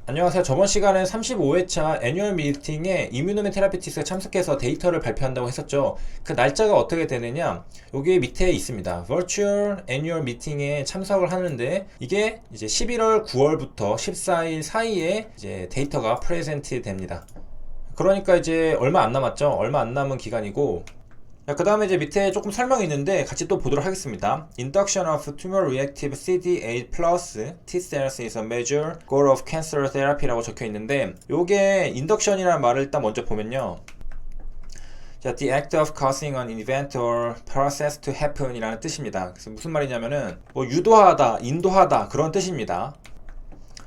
안녕하세요. 저번 시간에 35회차 애뉴얼 미팅에 이뮤노멘 테라피틱스가 참석해서 데이터를 발표한다고 했었죠. 그 날짜가 어떻게 되느냐? 여기 밑에 있습니다. Virtual Annual Meeting에 참석을 하는데 이게 이제 11월 9월부터 14일 사이에 이제 데이터가 프레젠트 됩니다. 그러니까 이제 얼마 안 남았죠. 얼마 안 남은 기간이고, 그 다음에 이제 밑에 조금 설명이 있는데 같이 또 보도록 하겠습니다. Induction of tumor reactive CD8 plus T cells is a major goal of cancer therapy라고 적혀 있는데, 요게 인덕션이라는 말을 일단 먼저 보면요. 자, the act of causing an event or process to happen 이라는 뜻입니다. 그래서 무슨 말이냐면은 뭐 유도하다, 인도하다 그런 뜻입니다.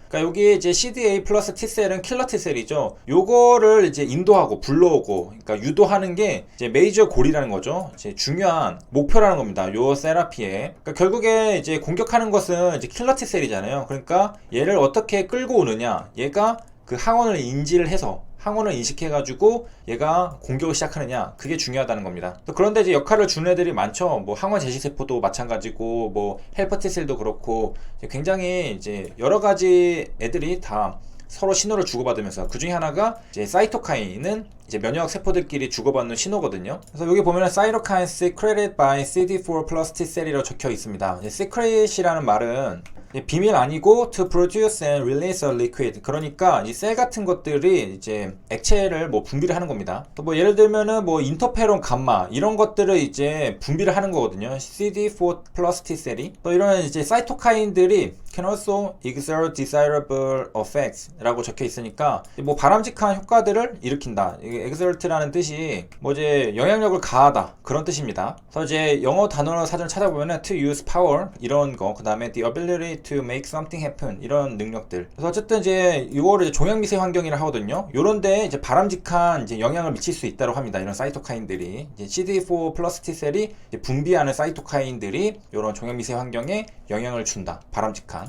그러니까 여기 이제 CD8 플러스 T셀은 킬러 T셀이죠. 요거를 이제 인도하고 불러오고, 그러니까 유도하는 게 이제 메이저 골이라는 거죠. 이제 중요한 목표라는 겁니다. 요 세라피에. 그러니까 결국에 이제 공격하는 것은 이제 킬러 T셀이잖아요. 그러니까 얘를 어떻게 끌고 오느냐. 얘가 그 항원을 인지를 해서 항원을 인식해가지고 얘가 공격을 시작하느냐, 그게 중요하다는 겁니다. 그런데 이제 역할을 주는 애들이 많죠. 뭐 항원 제시세포도 마찬가지고, 뭐 헬퍼 T셀도 그렇고, 굉장히 이제 여러 가지 애들이 다 서로 신호를 주고받으면서, 그 중에 하나가 이제 사이토카인은 이제 면역 세포들끼리 주고받는 신호거든요. 그래서 여기 보면은 사이토카인 secreted by CD4 plus T셀이라고 적혀 있습니다. secret이라는 말은 비밀 아니고 to produce and release a liquid, 그러니까 이 셀 같은 것들이 이제 액체를 뭐 분비를 하는 겁니다. 또 뭐 예를 들면은 뭐 인터페론 감마 이런 것들을 이제 분비를 하는 거거든요. CD4 plus T셀이. 또 이런 이제 사이토카인들이 can also exert desirable effects 라고 적혀 있으니까 뭐 바람직한 효과들을 일으킨다. exert라는 뜻이 뭐 이제 영향력을 가하다 그런 뜻입니다. 그래서 이제 영어 단어 사전을 찾아보면은 to use power 이런 거, 그 다음에 the ability to make something happen 이런 능력들. 그래서 어쨌든 이제 이거를 종양미세 환경이라 하거든요. 요런데 이제 바람직한 이제 영향을 미칠 수 있다고 합니다. 이런 사이토카인들이 이제 CD4 플러스 T셀이 분비하는 사이토카인들이 이런 종양미세 환경에 영향을 준다. 바람직한.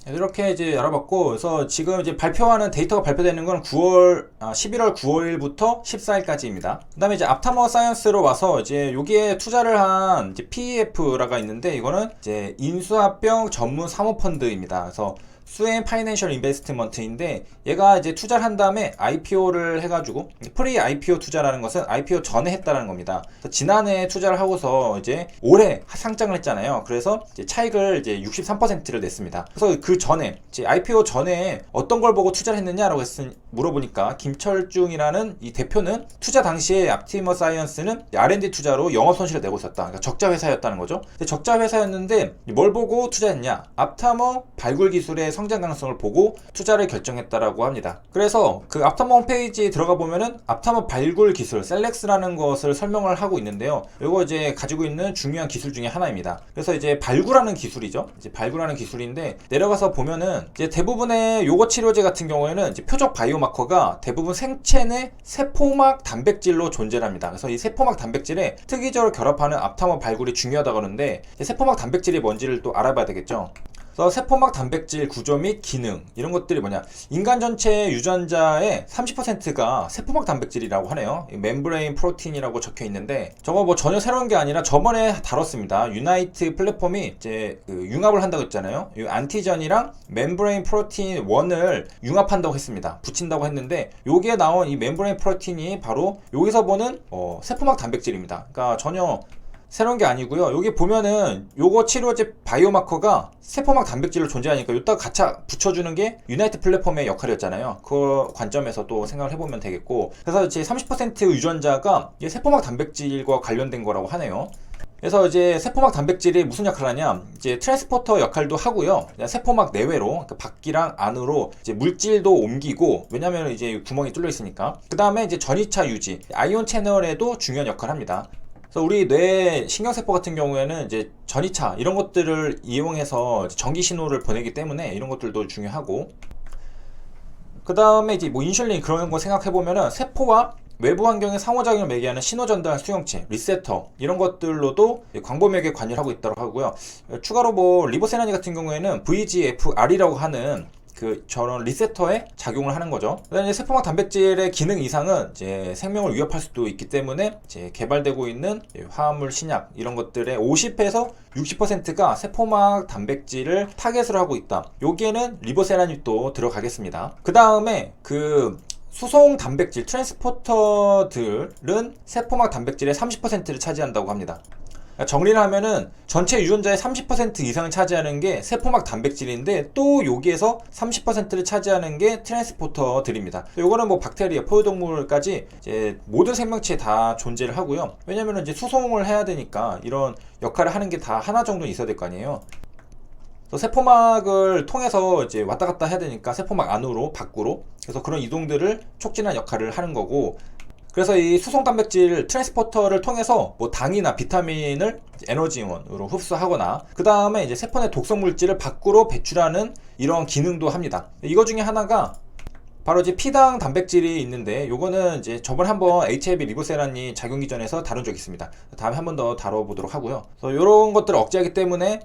이렇게 이제 알아봤고, 그래서 지금 이제 발표하는 데이터가 발표되는 건 11월 9일부터 14일까지입니다. 그 다음에 이제 앞타머 사이언스로 와서 이제 여기에 투자를 한 이제 PEF라가 있는데, 이거는 이제 인수합병 전문 사모펀드입니다. 그래서 수엔 파이낸셜 인베스트먼트인데, 얘가 이제 투자를 한 다음에 IPO를 해가지고, 프리 IPO 투자라는 것은 IPO 전에 했다는 겁니다. 그래서 지난해 투자를 하고서 이제 올해 상장을 했잖아요. 그래서 이제 차익을 이제 63%를 냈습니다. 그래서 그 전에 이제 IPO 전에 어떤 걸 보고 투자를 했느냐라고 물어보니까 김철중이라는 이 대표는 투자 당시에 앞티머 사이언스는 R&D 투자로 영업 손실을 내고 있었다. 그러니까 적자 회사였다는 거죠. 근데 적자 회사였는데 뭘 보고 투자했냐? 앞타머 발굴 기술의 성장 가능성을 보고 투자를 결정했다라고 합니다. 그래서 그 앞타머 홈페이지에 들어가 보면은 앞타머 발굴 기술 셀렉스라는 것을 설명을 하고 있는데요. 이거 이제 가지고 있는 중요한 기술 중에 하나입니다. 그래서 이제 발굴하는 기술이죠. 이제 발굴하는 기술인데, 내려가서 보면은 이제 대부분의 요거 치료제 같은 경우에는 이제 표적 바이오마커가 대부분 생체 내 세포막 단백질로 존재합니다. 그래서 이 세포막 단백질에 특이적으로 결합하는 앞타머 발굴이 중요하다고 하는데, 세포막 단백질이 뭔지를 또 알아봐야 되겠죠. 그래서 세포막 단백질 구조 및 기능, 이런 것들이 뭐냐, 인간 전체 유전자의 30%가 세포막 단백질이라고 하네요. 멤브레인 프로틴이라고 적혀 있는데, 저거 뭐 전혀 새로운 게 아니라 저번에 다뤘습니다. 유나이트 플랫폼이 이제 그 융합을 한다고 했잖아요. 이 안티전이랑 멤브레인 프로틴 1을 융합한다고 했습니다. 붙인다고 했는데, 여기에 나온 이 멤브레인 프로틴이 바로 여기서 보는 세포막 단백질입니다. 그러니까 전혀 새로운 게 아니고요. 여기 보면은 요거 치료제 바이오마커가 세포막 단백질로 존재하니까 요따가 같이 붙여주는 게 유나이트 플랫폼의 역할이었잖아요. 그 관점에서 또 생각을 해보면 되겠고, 그래서 이제 30% 유전자가 세포막 단백질과 관련된 거라고 하네요. 그래서 이제 세포막 단백질이 무슨 역할을 하냐, 이제 트랜스포터 역할도 하고요. 세포막 내외로, 그러니까 밖이랑 안으로 이제 물질도 옮기고, 왜냐면 이제 구멍이 뚫려 있으니까. 그 다음에 이제 전이차 유지, 아이온 채널에도 중요한 역할을 합니다. 그래서 우리 뇌 신경세포 같은 경우에는 이제 전이차 이런 것들을 이용해서 전기 신호를 보내기 때문에 이런 것들도 중요하고, 그 다음에 이제 뭐 인슐린 그런 거 생각해 보면은 세포와 외부 환경의 상호작용을 매개하는 신호 전달 수용체, 리세터 이런 것들로도 광범위하게 관여를 하고 있다고 하고요. 추가로 뭐 리보세라니 같은 경우에는 VEGFR이라고 하는 저런 리세터에 작용을 하는 거죠. 그다음에 세포막 단백질의 기능 이상은 이제 생명을 위협할 수도 있기 때문에 이제 개발되고 있는 화합물 신약 이런 것들의 50에서 60%가 세포막 단백질을 타겟을 하고 있다. 여기에는 리보세라닙도 들어가겠습니다. 그 다음에 수송 단백질 트랜스포터들은 세포막 단백질의 30%를 차지한다고 합니다. 정리를 하면은 전체 유전자의 30% 이상을 차지하는 게 세포막 단백질인데 또 여기에서 30%를 차지하는 게 트랜스포터들입니다. 요거는 뭐 박테리아, 포유동물까지 이제 모든 생명체에 다 존재를 하고요. 왜냐면은 이제 수송을 해야 되니까 이런 역할을 하는 게 다 하나 정도 있어야 될 거 아니에요. 세포막을 통해서 이제 왔다 갔다 해야 되니까 세포막 안으로, 밖으로. 그래서 그런 이동들을 촉진하는 역할을 하는 거고, 그래서 이 수송 단백질 트랜스포터를 통해서 뭐 당이나 비타민을 에너지원으로 흡수하거나 그 다음에 이제 세포 내 독성 물질을 밖으로 배출하는 이런 기능도 합니다. 이거 중에 하나가 바로 이제 피당 단백질이 있는데 요거는 이제 저번에 한번 HIV 리보세란이 작용 기전에서 다룬 적이 있습니다. 다음에 한 번 더 다뤄보도록 하고요. 그래서 이런 것들을 억제하기 때문에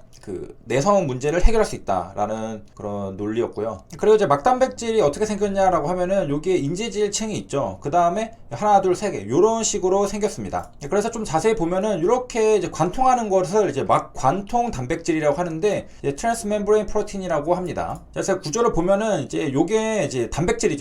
내성 문제를 해결할 수 있다라는 그런 논리였고요. 그리고 이제 막단백질이 어떻게 생겼냐라고 하면은 여기에 인지질층이 있죠. 그 다음에 하나, 둘, 세 개 이런 식으로 생겼습니다. 그래서 좀 자세히 보면은 이렇게 이제 관통하는 것을 이제 막관통 단백질이라고 하는데 이제 트랜스멤브레인 프로틴이라고 합니다. 그래서 구조를 보면은 이제 요게 이제 단백질인데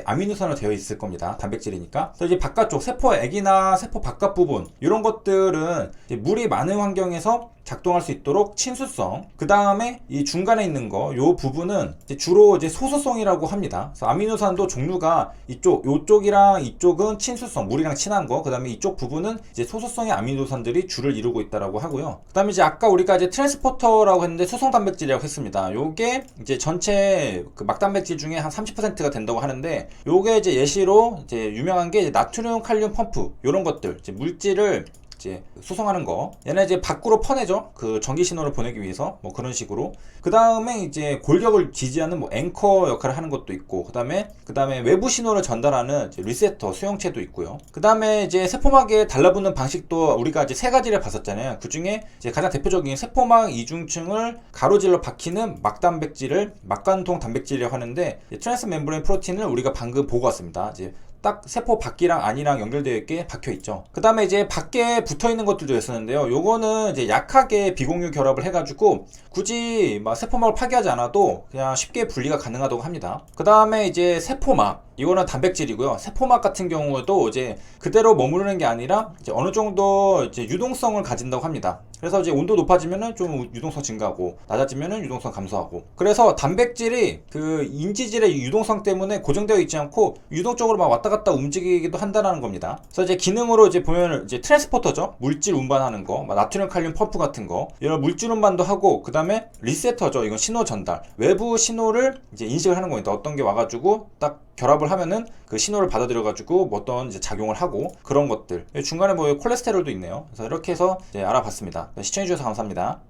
아미노산으로 되어 있을 겁니다. 단백질이니까. 그래서 이제 바깥쪽 세포액이나 세포 바깥 부분 이런 것들은 이제 물이 많은 환경에서 작동할 수 있도록 친수성, 그 다음에 이 중간에 있는 요 부분은 이제 주로 이제 소수성이라고 합니다. 그래서 아미노산도 종류가 요쪽이랑 이쪽은 친수성, 물이랑 친한 거, 그 다음에 이쪽 부분은 이제 소수성의 아미노산들이 주를 이루고 있다라고 하고요. 그 다음에 이제 아까 우리가 이제 트랜스포터라고 했는데 수송 단백질이라고 했습니다. 요게 이제 전체 막단백질 중에 한 30%가 된다고 하는데, 요게 이제 예시로 이제 유명한 게 이제 나트륨, 칼륨 펌프, 요런 것들, 이제 물질을 이제 수송하는 거. 얘네 이제 밖으로 퍼내죠. 전기 신호를 보내기 위해서 뭐 그런 식으로. 그 다음에 이제 골격을 지지하는 뭐 앵커 역할을 하는 것도 있고, 그 다음에 외부 신호를 전달하는 이제 리세터 수용체도 있고요. 그 다음에 이제 세포막에 달라붙는 방식도 우리가 이제 세 가지를 봤었잖아요. 그 중에 이제 가장 대표적인 세포막 이중층을 가로질러 박히는 막단백질을 막관통 단백질이라고 하는데, 트랜스 멤브레인 프로틴을 우리가 방금 보고 왔습니다. 이제 딱 세포 밖이랑 안이랑 연결되어 있게 박혀 있죠. 그 다음에 이제 밖에 붙어 있는 것들도 있었는데요. 요거는 이제 약하게 비공유 결합을 해가지고 굳이 막 세포막을 파괴하지 않아도 그냥 쉽게 분리가 가능하다고 합니다. 그 다음에 이제 세포막, 이거는 단백질이고요. 세포막 같은 경우도 이제 그대로 머무르는 게 아니라 이제 어느 정도 이제 유동성을 가진다고 합니다. 그래서 이제 온도 높아지면은 좀 유동성 증가하고 낮아지면은 유동성 감소하고. 그래서 단백질이 인지질의 유동성 때문에 고정되어 있지 않고 유동적으로 막 왔다 갔다 움직이기도 한다는 겁니다. 그래서 이제 기능으로 이제 보면은 이제 트랜스포터죠. 물질 운반하는 거, 나트륨, 칼륨 펌프 같은 거, 이런 물질 운반도 하고, 그 다음에 리세터죠. 이건 신호 전달. 외부 신호를 이제 인식을 하는 겁니다. 어떤 게 와가지고 딱 결합을 하면은 그 신호를 받아들여가지고 뭐 어떤 이제 작용을 하고 그런 것들. 중간에 뭐 콜레스테롤도 있네요. 그래서 이렇게 해서 이제 알아봤습니다. 시청해주셔서 감사합니다.